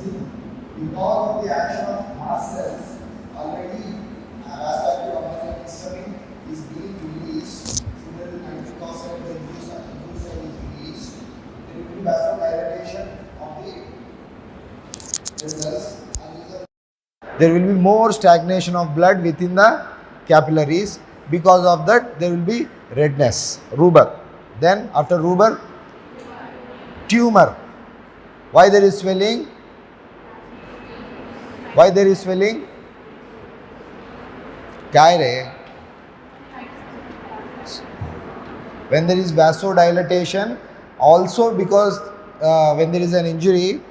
Because of the action of mast cells, already vasoactive oxygen histamine is being released. Similarly, nitric oxide, the induced cell is released. There will be vasodilatation of the vessels. There will be more stagnation of blood within the capillaries. Because of that, there will be redness, rubor. Then after rubor, tumor. Why there is swelling? Why there is swelling? When there is vasodilatation, also because when there is an injury,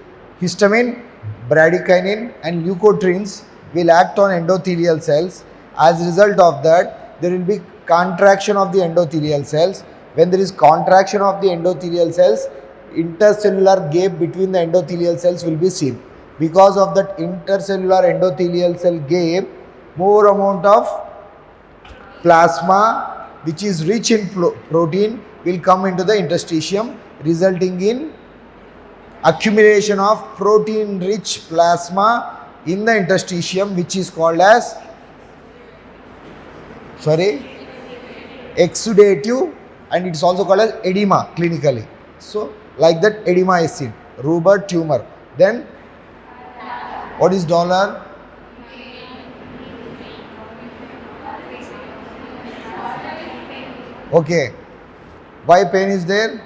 histamine, bradykinin and leukotrienes will act on endothelial cells. As a result of that, there will be contraction of the endothelial cells. When there is contraction of the endothelial cells, intercellular gap between the endothelial cells will be seen. Because of that intercellular endothelial cell gap, more amount of plasma which is rich in protein will come into the interstitium, resulting in accumulation of protein rich plasma in the interstitium, which is called as exudative, and it is also called as edema clinically. So like that, edema is seen, rubor, tumor. Then what is dollar? Okay. Why pain is there?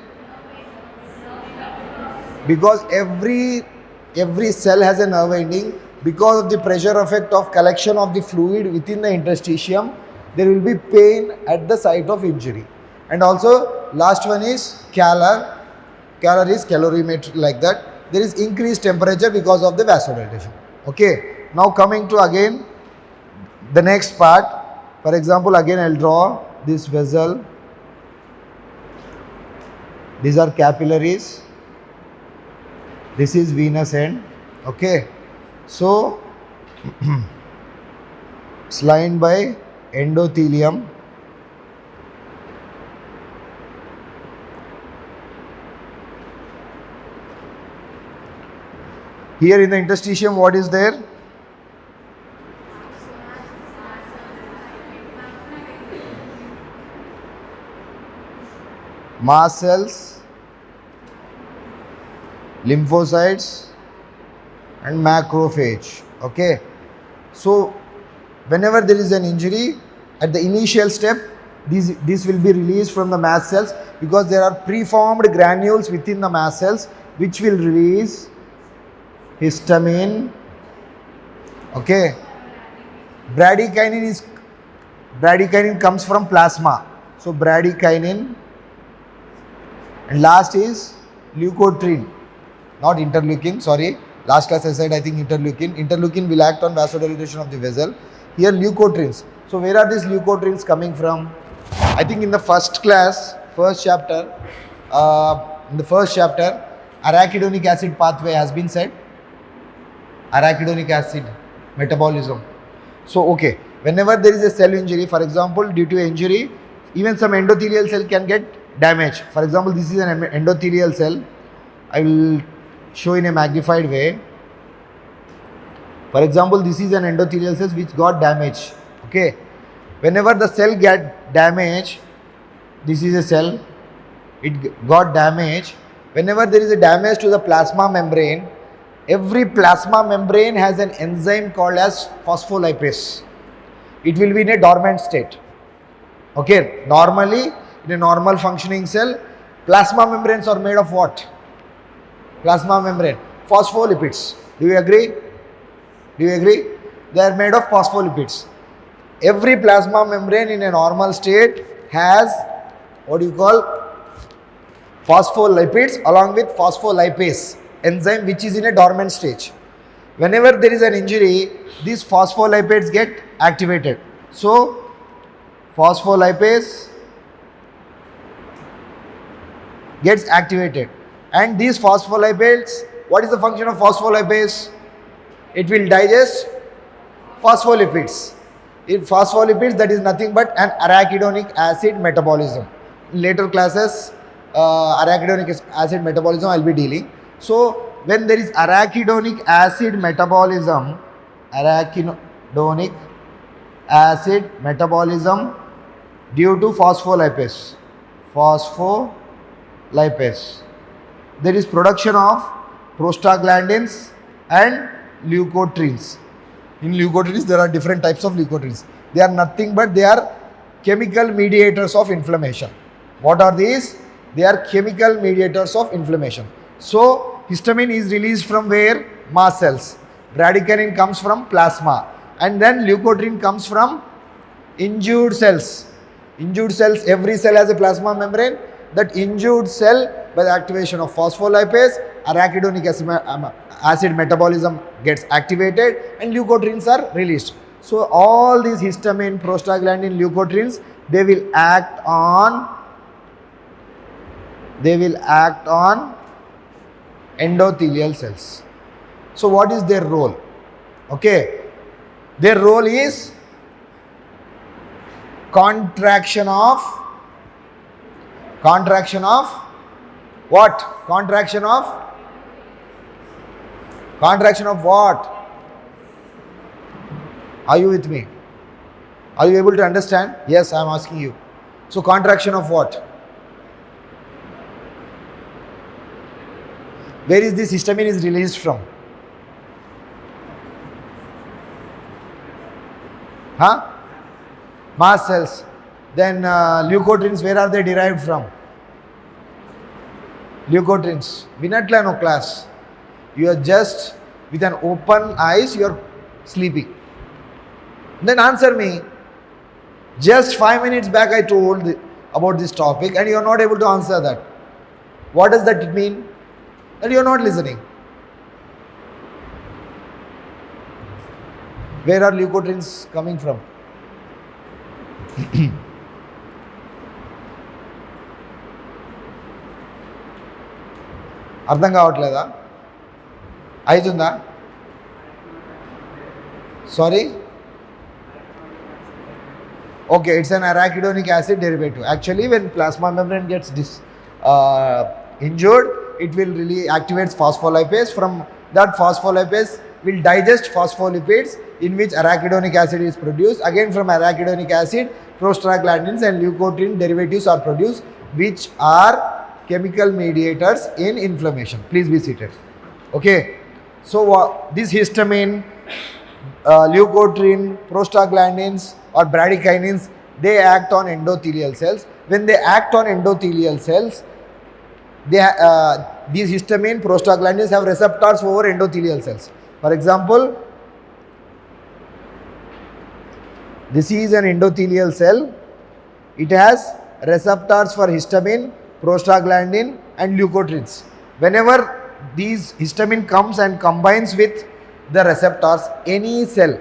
Because every cell has a nerve ending. Because of the pressure effect of collection of the fluid within the interstitium, there will be pain at the site of injury. And also last one is calor. Calor is calorimetry, like that. There is increased temperature because of the vasodilatation. Okay. Now coming to again the next part. For example, again I will draw this vessel. These are capillaries. This is venous end. Okay. So it's lined by endothelium. Here in the interstitium, what is there? Mast cells, lymphocytes and macrophage. Okay. So whenever there is an injury, at the initial step, this will be released from the mast cells, because there are preformed granules within the mast cells which will release histamine. Okay. Bradykinin comes from plasma. So bradykinin, and last is leukotriene, not interleukin, sorry. Last class I said I think interleukin. Interleukin will act on vasodilatation of the vessel. Here leukotrienes. So where are these leukotrienes coming from? I think in the first class, first chapter, arachidonic acid pathway has been said. Arachidonic acid metabolism. So okay, whenever there is a cell injury, for example due to injury, even some endothelial cell can get damage. For example, this is an endothelial cell. I will show in a magnified way. For example, this is an endothelial cell which got damaged. Okay. Whenever the cell get damaged, this is a cell, it got damaged. Whenever there is a damage to the plasma membrane, every plasma membrane has an enzyme called as phospholipase. It will be in a dormant state. Okay. Normally, in a normal functioning cell, plasma membranes are made of what? Plasma membrane, phospholipids. Do you agree? Do you agree? They are made of phospholipids. Every plasma membrane in a normal state has what you call phospholipids along with phospholipase enzyme, which is in a dormant stage. Whenever there is an injury, these phospholipids get activated. So phospholipase gets activated, and these phospholipids, what is the function of phospholipase? It will digest phospholipids. In phospholipids, that is nothing but an arachidonic acid metabolism. In later classes, arachidonic acid metabolism I will be dealing. So when there is arachidonic acid metabolism, arachidonic acid metabolism due to phospholipase, there is production of prostaglandins and leukotrienes. In leukotrienes, there are different types of leukotrienes. They are nothing but they are chemical mediators of inflammation. What are these? They are chemical mediators of inflammation. So, histamine is released from where? Mast cells. Bradykinin comes from plasma. And then leukotriene comes from injured cells. Injured cells, every cell has a plasma membrane. That injured cell, by the activation of phospholipase, arachidonic acid metabolism gets activated and leukotrienes are released. So all these histamine, prostaglandin, leukotrienes, they will act on endothelial cells. So what is their role? Okay, their role is contraction of what? Contraction of what? Are you with me? Are you able to understand? Yes, I am asking you. So contraction of what? Where is this histamine is released from? Mast cells. Then leukotrienes, where are they derived from? Leukotrienes. Vinatla no class. You are just with an open eyes, you are sleeping. Then answer me. Just 5 minutes back I told about this topic and you are not able to answer that. What does that mean? That you are not listening. Where are leukotrienes coming from? అర్థం కావట్లేదా? అవుతుందా? Sorry? Okay, it's an arachidonic acid derivative. Actually, when plasma membrane gets injured, it will really activate phospholipase. From that phospholipase will digest phospholipids in which arachidonic acid is produced. Again, from arachidonic acid, prostaglandins and leukotriene derivatives are produced, which are chemical mediators in inflammation. Please be seated. Okay, so this histamine, leukotriene, prostaglandins or bradykinins, they act on endothelial cells. When they act on endothelial cells, these histamine, prostaglandins have receptors over endothelial cells. For example, this is an endothelial cell. It has receptors for histamine, prostaglandin and leukotrienes. Whenever these histamine comes and combines with the receptors, any cell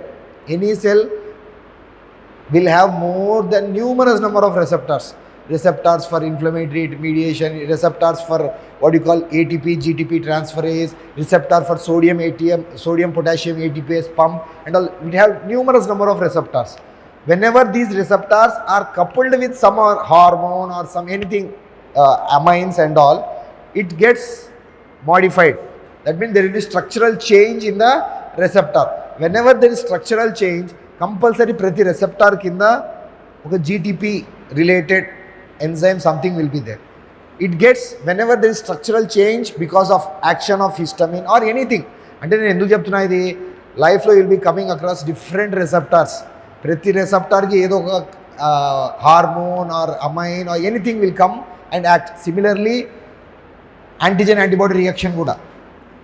will have more than numerous number of receptors. Receptors for inflammatory mediation, receptors for what you call ATP, GTP transferase, receptor for sodium potassium ATPase pump and all. We have numerous number of receptors. Whenever these receptors are coupled with some hormone or some anything, amines and all, it gets modified. That means there will be structural change in the receptor. Whenever there is structural change, compulsory prati receptor kinda oka GTP related enzyme something will be there. It gets, whenever there is structural change because of action of histamine or anything. అంటే నేను ఎందుకు చెప్తున్నా ఇది, లైఫ్లో will be coming across different receptors. ప్రతి రెసెప్టార్కి ఏదో ఒక hormone or amine or anything will come and act. Similarly antigen antibody reaction కూడా.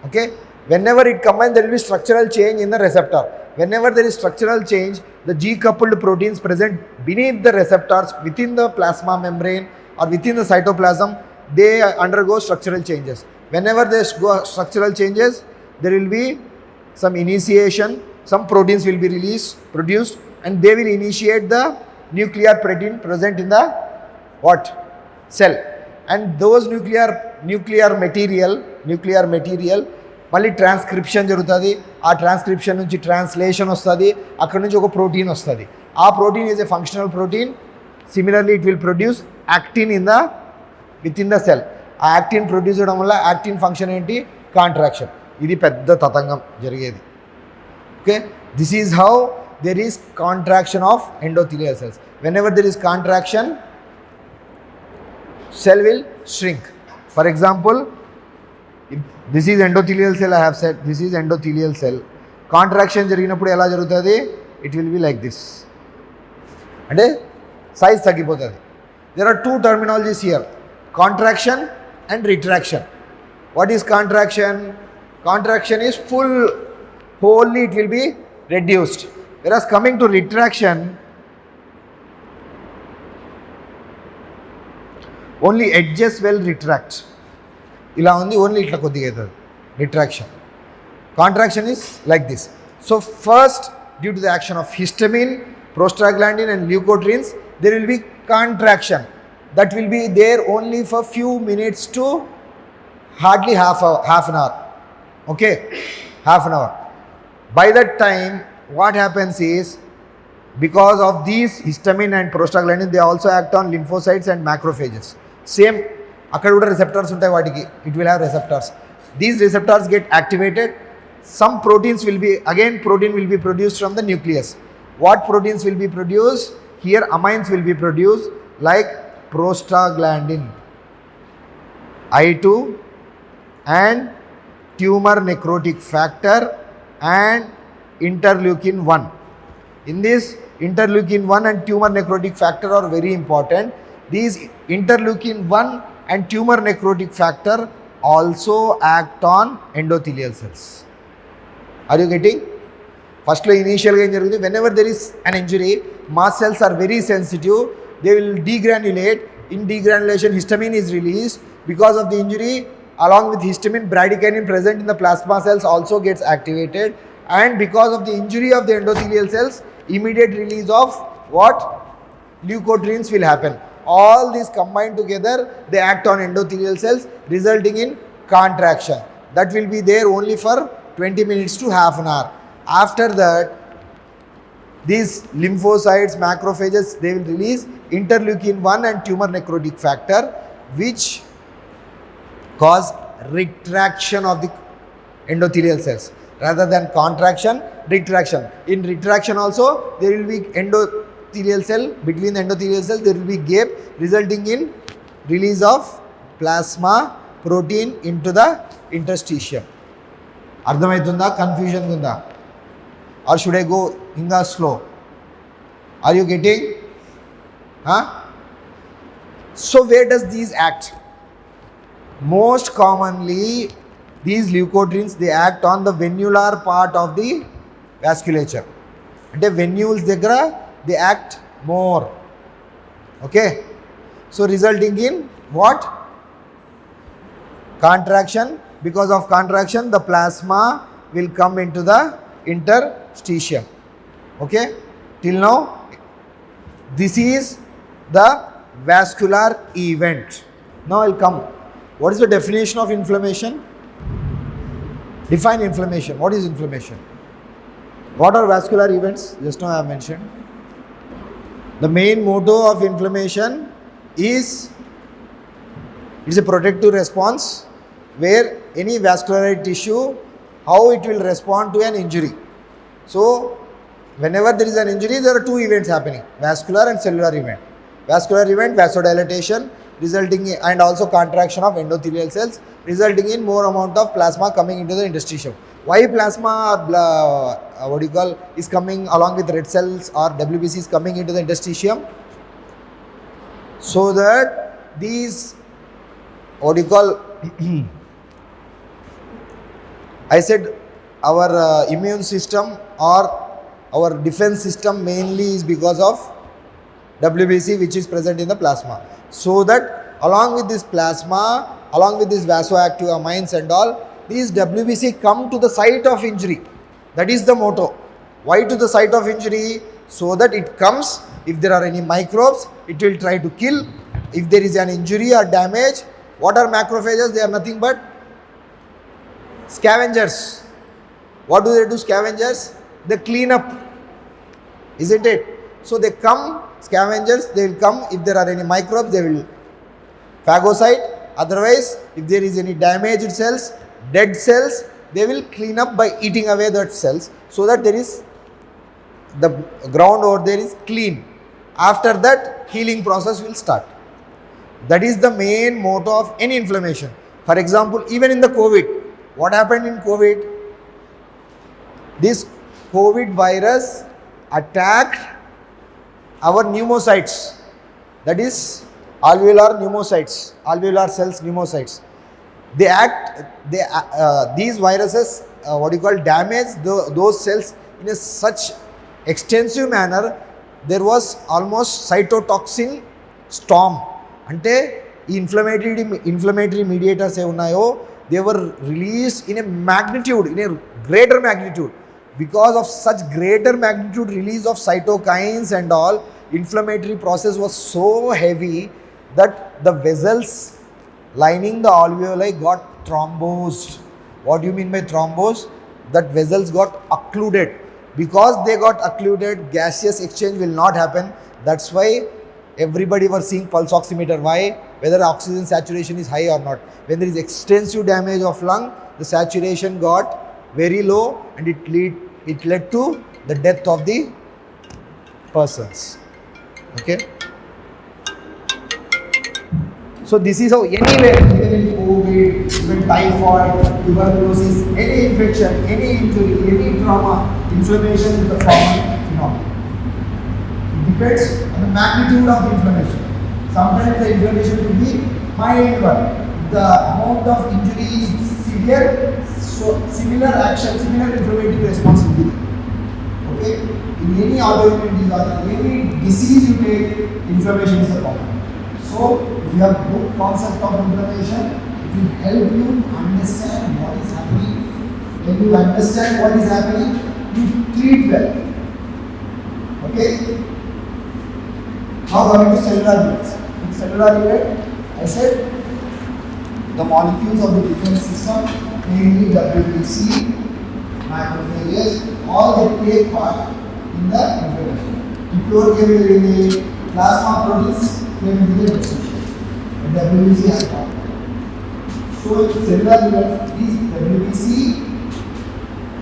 Okay, whenever it combines, there will be structural change in the receptor. Whenever there is structural change, the G-coupled proteins present beneath the receptors within the plasma membrane or within the cytoplasm, they undergo structural changes. Whenever there go structural changes, there will be some initiation, some proteins will be produced, and they will initiate the nuclear protein present in the what? Cell. And those nuclear material మళ్ళీ transcription జరుగుతుంది. ఆ transcription నుంచి translation వస్తుంది, అక్కడ నుంచి ఒక protein వస్తుంది. ఆ protein is a functional protein. Similarly it will produce actin with in the cell. ఆ యాక్టిన్ ప్రొడ్యూస్ చేయడం వల్ల యాక్టిన్ ఫంక్షన్ ఏంటి? కాంట్రాక్షన్. ఇది పెద్ద తతంగం జరిగేది. Okay, this is how there is contraction of endothelial cells. Whenever there is contraction, cell will shrink. For example, if this is endothelial cell, I have said this is endothelial cell. Contraction జరిగినప్పుడు ఎలా జరుగుతుంది? It will be like this. అంటే size తగ్గిపోతుంది. There are two terminologies here, contraction and retraction. What is contraction? Contraction is full, wholly it will be reduced. Whereas coming to retraction, only edges will retract. ఇలా ఉంది, only ఇట్లా కొద్దిగా అవుతుంది retraction. Contraction is like this. So first, due to the action of histamine, prostaglandin and leukotrienes, there will be contraction. That will be there only for few minutes to hardly half an hour. Okay, half an hour. By that time, what happens is, because of these histamine and prostaglandin, they also act on lymphocytes and macrophages. Same, అక్కడ కూడా receptors ఉంటాయి వాటికి, it will have receptors. These receptors get activated. Some proteins will be, again protein will be produced from the nucleus. What proteins will be produced? Here amines will be produced like prostaglandin I2 and tumor necrotic factor and interleukin 1. In this, interleukin 1 and tumor necrotic factor are very important. These interleukin 1 and tumor necrotic factor also act on endothelial cells. Are you getting? First initial ga em jarugindi, whenever there is an injury, mast cells are very sensitive, they will degranulate. In degranulation, histamine is released. Because of the injury, along with histamine, bradykinin present in the plasma cells also gets activated. And because of the injury of the endothelial cells, immediate release of what? Leukotrienes will happen. All these combined together, they act on endothelial cells, resulting in contraction. That will be there only for 20 minutes to half an hour. After that, these lymphocytes, macrophages, they will release interleukin 1 and tumor necrotic factor, which cause retraction of the endothelial cells. Rather than contraction, retraction. In retraction also, there will be endothelial cell, between the endothelial cells there will be gap, resulting in release of plasma protein into the interstitium. అర్థమవుతుందా? Confusion ఉందా? Or should I go ఇంకా slow? Are you getting? So where does these act? Most commonly, these leukotrienes, they act on the venular part of the vasculature. అంటే venules దగ్గర they act more. Okay, so resulting in what? Contraction. Because of contraction, the plasma will come into the interstitium. Okay, till now this is the vascular event. Now I'll come. What is the definition of inflammation? Define inflammation. What is inflammation? What are vascular events? Just now I have mentioned. The main motto of inflammation is, it's a protective response where any vascular tissue, how it will respond to an injury. So whenever there is an injury, there are two events happening, vascular and cellular event. Vascular event, vasodilation, resulting in, and also contraction of endothelial cells, resulting in more amount of plasma coming into the interstitium. Why plasma is coming along with red cells or WBC is coming into the interstitium? So that these I said our immune system or our defense system mainly is because of WBC, which is present in the plasma. So that along with this plasma, along with these vasoactive amines and all, these WBC come to the site of injury. That is the motto. Why to the site of injury? So that it comes, if there are any microbes, it will try to kill. If there is an injury or damage, what are macrophages? They are nothing but scavengers. What do? Scavengers? They clean up, isn't it? So they come, scavengers, they will come. If there are any microbes, they will phagocyte. Otherwise, if there is any damaged cells, dead cells, they will clean up by eating away that cells, so that there is the ground over there is clean. After that, healing process will start. That is the main motto of any inflammation. For example, even in the COVID, what happened in COVID? This COVID virus attacked our pneumocytes, that is alveolar pneumocytes, alveolar cells pneumocytes. These viruses, damage those cells in a such extensive manner. There was almost cytotoxin storm. Ante inflammatory mediators they were released in a magnitude, in a greater magnitude. Because of such greater magnitude release of cytokines and all, inflammatory process was so heavy that the vessels lining the alveoli got thrombosed. What do you mean by thrombosed? That vessels got occluded. Because they got occluded, gaseous exchange will not happen. That's why everybody was seeing pulse oximeter. Why? Whether oxygen saturation is high or not. When there is extensive damage of lung, the saturation got very low and it led to the death of the persons. Okay. So this is how anywhere, even in COVID, even typhoid, tuberculosis, any infection, any injury, any trauma, inflammation is the common phenomenon. It depends on the magnitude of the inflammation. Sometimes the inflammation will be mild one. The amount of injury is severe, so similar action, similar inflammatory response will be there. Okay? In any autoimmune disorder, any disease you take, inflammation is the common. So, if you have good concept of inflammation, it will help you understand what is happening. When you understand what is happening, you treat well. Okay? Now coming to cellular units. In cellular unit, I said the molecules of the defense system, mainly WBC, macrophages, all they take part in the inflammation. Implode plasma proteins came into the extinction. And WBC has come. So in cellular unit, these WBC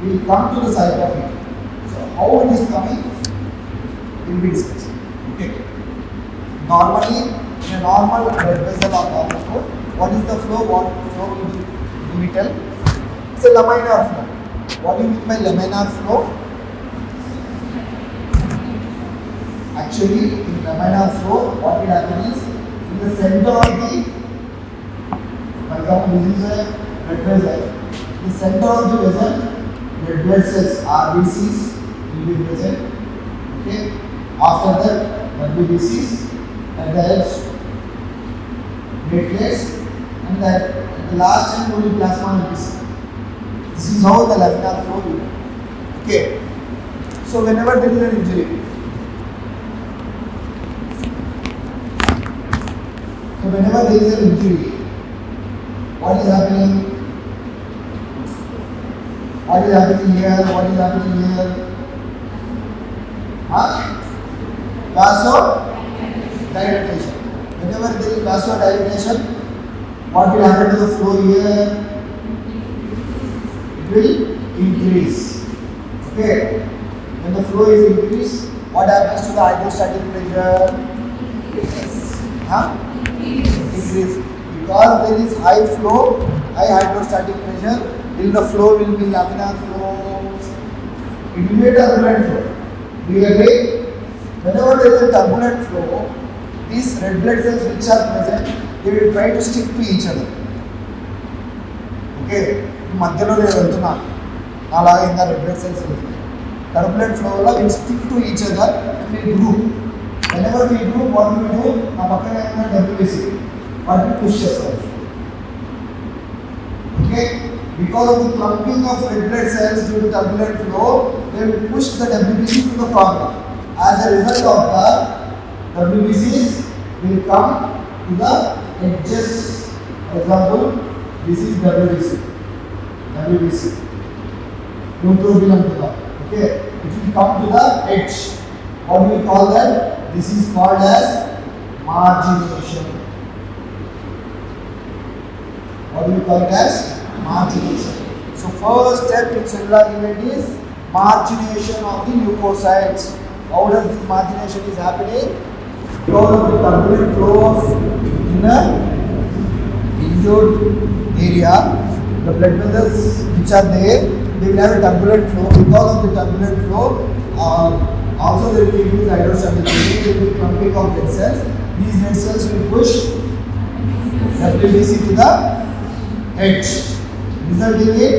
will come to the site of it. So how it is coming will be discussed. Okay. Normally, in a normal blood vessel or normal flow, what is the flow? What flow do we tell? It's a laminar flow. What do you mean by laminar flow? Actually, in laminar flow, what will happen is, in the center of the, for example, this is a blood vessel. In the center of the vessel, red blood cells, RBCs, will be present. Okay. After that, WBCs, at the edge, platelets, and at the last end only plasma will be seen. This is how the laminar flow will be. Okay. So whenever there is an injury, what is happening? What is happening here? What is happening here? Vasodilatation. Whenever there is vasodilatation, what will happen to the flow here? It will increase. Okay. When the flow is increased, what happens to the hydrostatic pressure? Increase. Because there is high flow, high hydrostatic pressure, till the flow will be laminar flow. It will be a turbulent flow. Do you agree? Whenever there is a turbulent flow, these red blood cells which are present, they will try to stick to each other. Okay? మధ్యలో నేను వెళ్తున్నా అలాగే ఇంకా red blood cells turbulent flow will stick to each other and will group. Whenever we group, what we do? నా పక్కన ఏమైనా WBC, what we push yourself. Okay? Because of the clumping of red blood cells due to turbulent flow, they will push the WBC to the corner. As a result of that, WBCs will come to the edges. For example, this is WBC. Neutrophil. Okay, it will come to the edge. What do we call that? This is called as margination. What do we call it as? Margination. So first step in cellular event is margination of the leukocytes. How does this margination is happening? Because of the turbulent flow of inner injured area, the blood vessels which are there, they will have a turbulent flow. Because of the turbulent flow, also there will be increased hydrostatic, there will be clumping of blood cells. These blood cells will push WBC to the edge. Resulting in,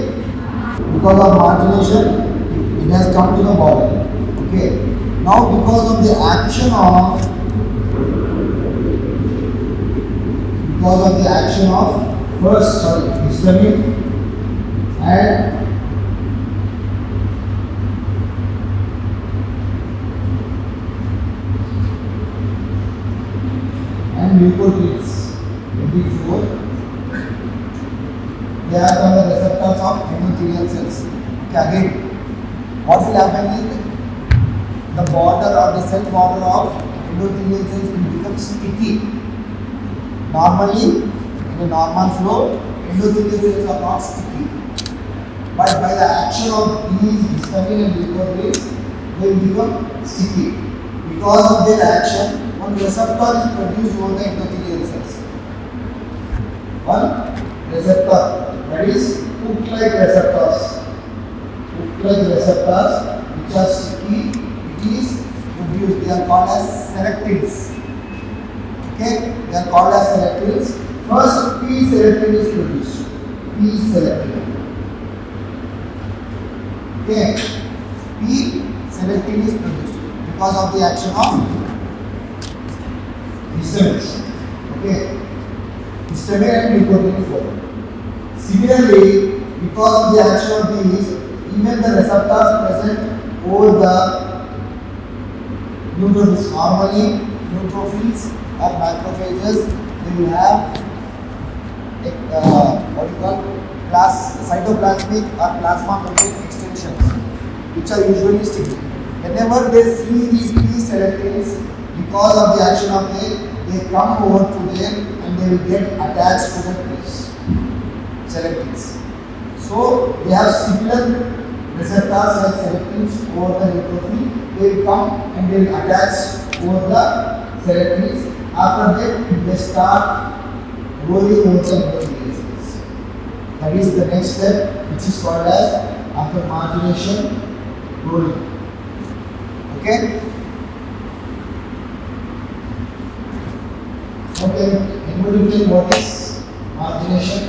because of margination, it has come to the body. Okay. Now because of the action of histamine and leukotrienes, these four, they are on the receptors of endothelial cells. Okay, again, what will happen is the border or the cell border of endothelial cells will become sticky. Normally, in a normal flow, endothelial cells are not sticky. But by the action of these histamine and leukotrienes, they will become sticky. Because of their action, one receptor is produced over the endothelial cells. One receptor, that is hook-like receptors. Hook-like receptors which are sticky, it is produced. They are called as selectins. Okay, they are called as selectins. First, P-selectin is produced. P-selectin. Okay, P-selectin is produced because of the action of histamine. Okay, histamine and leukotriene 4. Similarly, because of the action of these, even the receptors present over the neutrophils, normally neutrophils or macrophages, they will have cytoplasmic or plasma membrane extensions, which are usually sticky. Whenever they see these P-selectins, because of the action of they come over to them and they will get attached to the P-selectins. So they have similar receptors like selectins over the neutrophil. They will come and they will attach over the selectins. After that, they start rolling over the endothelial cells. That is the next step, which is called as after margination, rolling. Okay? Okay, anybody tell what is margination?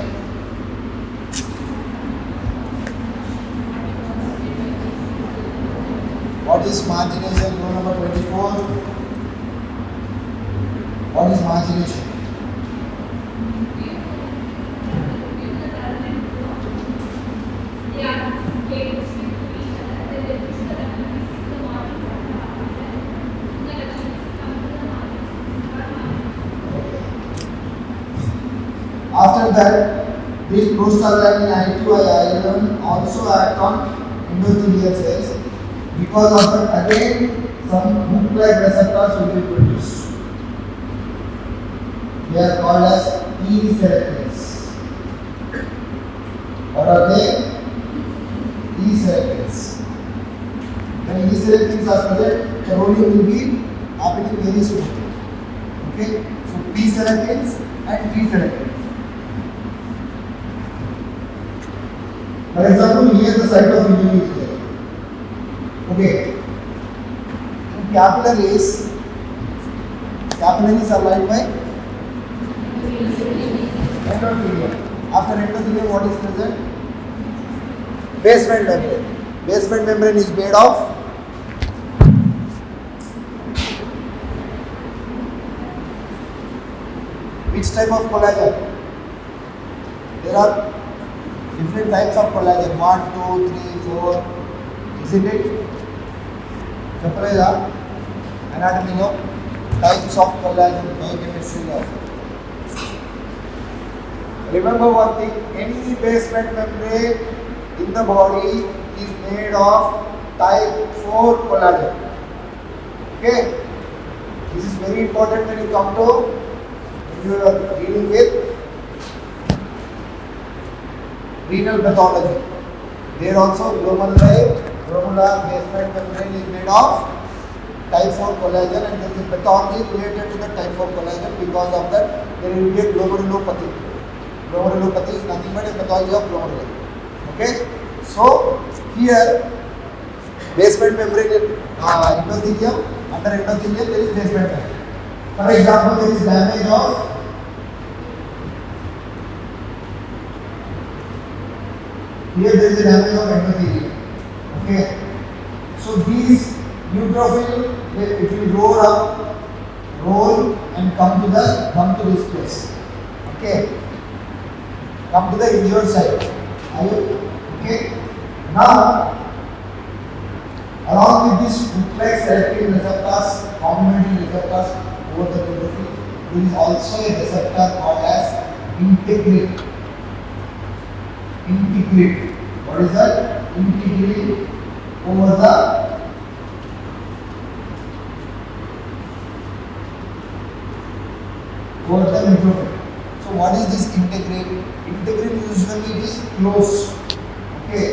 What is margination? Rule number 24. What is margination? After that, this prostaglandin I2, I11 also act on endothelial cells. Because of that, again, some hook-like receptors will be produced. They are called as E-selectins. What are they? E-selectins. When E-selectins are present, the rolling will be happening very smoothly. Okay? So P-selectins and E-selectins. For example, here the site of injury is there. Okay. In capillaries are lined by endothelium. After endothelium, what is present? Basement membrane. Basement membrane is made of which type of collagen? There are different types of collagen. 1, 2, 3, 4. Isn't it? Separate anatomy of types of collagen, biochemistry of. Remember one thing, any basement membrane in the body is made of type 4 collagen. Okay? This is very important when you come to, if you are dealing with Renal pathology. There also glomerular basement membrane is made of type 4 collagen, and there is a pathology related to the type 4 collagen. Because of that, there will be a glomerulopathy. Glomerulopathy is nothing but a pathology of glomeruli. Okay, so here basement membrane endothelium. Under endothelium there is basement membrane. For example, there is damage of here there is a damage of endothelium. Okay, so these neutrophil it will roll and come to this place. Okay, come to the injured side. Okay, now along with this duplex selective receptors, complementary receptors over the neutrophil, there is also a receptor called as integrin. What is that? Integrin over the neutrophil. So what is this integrin? Integrin usually is close. Okay,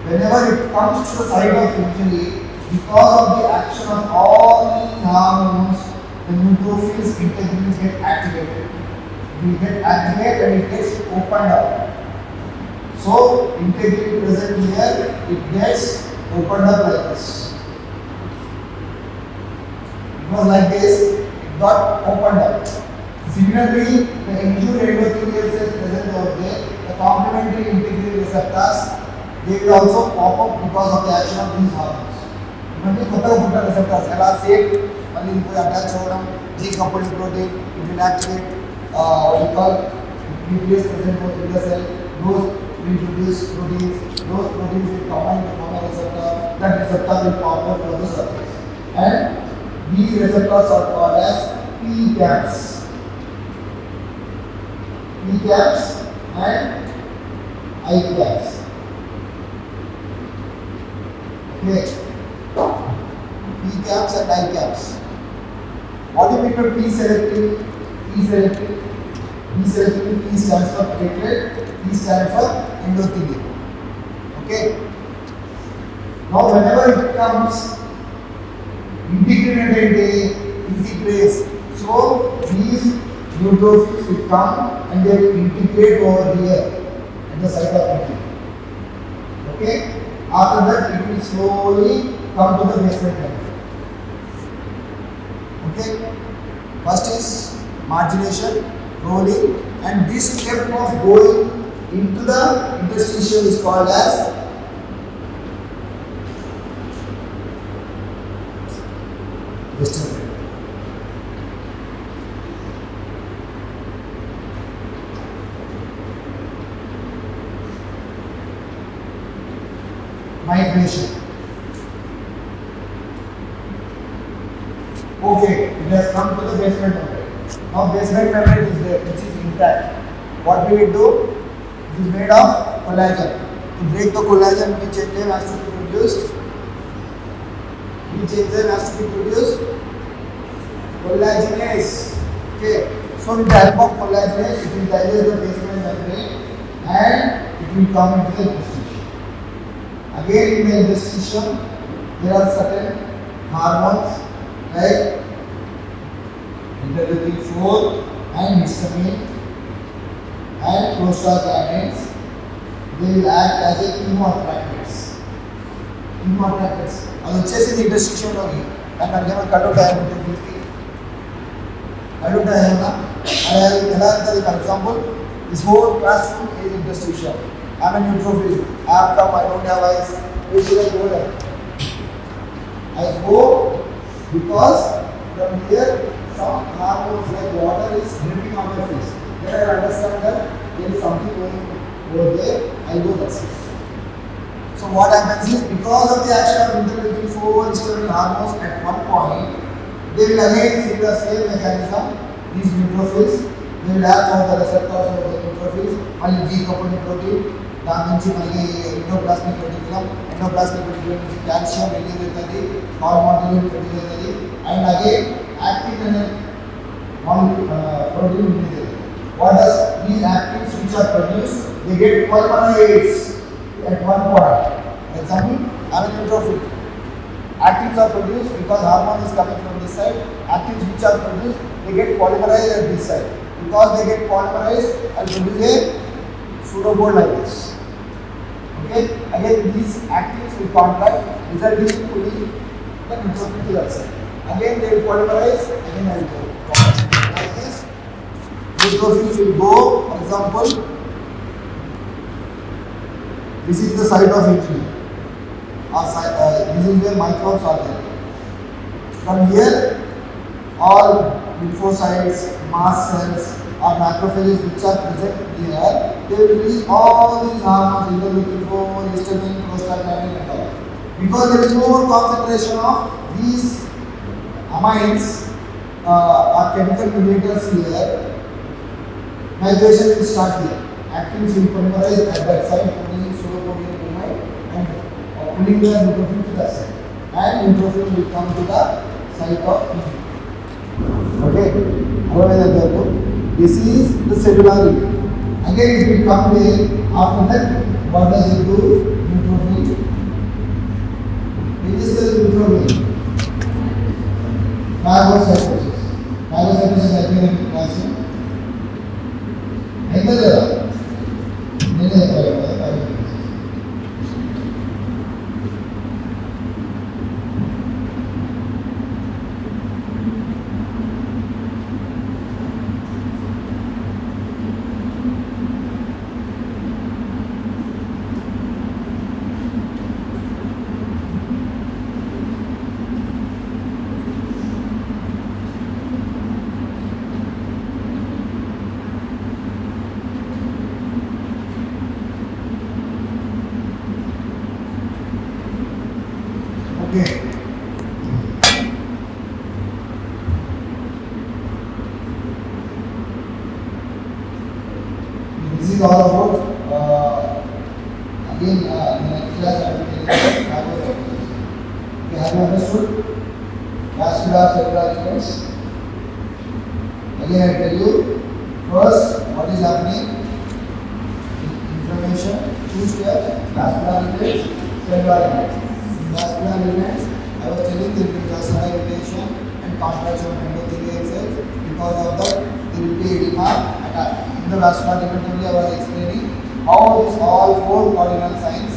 whenever it comes to the site of injury, because of the action of all these hormones, the neutrophils integrins get activated. It will get activated and it gets opened up. So integrin present here, it gets opened up like this. It was like this, it got opened up. Similarly, the injured endothelial cells present over there, the complementary integrin receptors, they will also pop up because of the action of these hormones. Many other receptors, same, only attach over G coupled protein, it will activate what you call nucleus present over the cell. Those will produce proteins. Those proteins will combine to form a receptor. That receptor will pop out to the surface. And these receptors are called as P-caps. P-caps and I-caps. Okay. P-caps and I-caps. What do you mean by P-selective? P-selective. P-selective, P stands for platelet, P stands for endothelium. Okay. Now whenever it comes, integrase. So these neutrophils will come and they will integrate over here at the site of injury. Okay. After that, it will slowly come to the basement membrane. Okay. First is margination, rolling, and this step of going into the interstitium is called as distal. Migration. Okay, it has come to the basement membrane. Now basement membrane is there, which is intact. What we will do? It is made of collagen. To break the collagen, which enzyme has to be produced? Which enzyme has to be produced? Collagenase. Okay. So with the help of collagenase, it will digest the basement membrane and it will come into the interstitium. Again, in the interstitium, there are certain hormones like interleukin-4 and histamine and prostaglandins. They will act as a chemoattractants. అది వచ్చేసి ఇండస్ట్రిక్షన్లోకి దాని ఏమైనా కట్టుంటాయి ఏమన్నా అది ఎలా ఉంటుంది for example this whole classroom is ఇండస్ట్రిక్షన్ I'm a neutrophil I have come I don't have eyes where should I go there? I go because from here some hormones like water is dripping on my face. Then I understand that there is something going over there. I go that side. So what happens is because of the action of interleukin-4 histamine hormones at one point, they will again see the same mechanism. These neutrophils they will act on the receptors of the neutrophils. Only G coupled protein. దాని నుంచి మళ్ళీ endoplasmic reticulum నుంచి calcium release అవుతుంది, hormone produce అవుతుంది, and again actin అనే protein release అవుతుంది. What does these actins which are produce they get polymerized at one point. For example, I'm an neutrophil. Actins are produced because hormone is coming from this side. Actins which are produced, they get polymerized at this side. Because they get polymerized and produce a pseudobond like this. Okay, again these actins will contract, resulting in pulling the neutrophil to that side. Again they will polymerize, again I will go. Like this, neutrophil will go, for example, this is the site of injury. This is where microbes are there. From here, all lymphocytes, mast cells, or macrophages which are present here, they will release all these hormones, interleukin-4, histamine, prostaglandin, and all. Because there is more concentration of these amines or chemical mediators here, migration will start here. Actins will polymerize at that side, pulling pseudopodium amide and pulling the neutrophil to that side. And neutrophil will come to the site of injury. Okay, this is the cellular unit. Again, it will come here. After that, what does it do? Neutrophil. This is the neutrophil. Phagocytosis. Phagocytosis is again in calcium. Okay. This is all about again in the next class I will tell you phagocytosis. Okay, have you understood? Vascular cellular units. Again I tell you first what is happening. Inflammation, 2 steps, vascular units, cellular units. Vascular units, I was telling there will be vascularization and contraction of endothelial cells. Because of that, there will be edema. In the vascular unit only I was explaining how this all 4 cardinal signs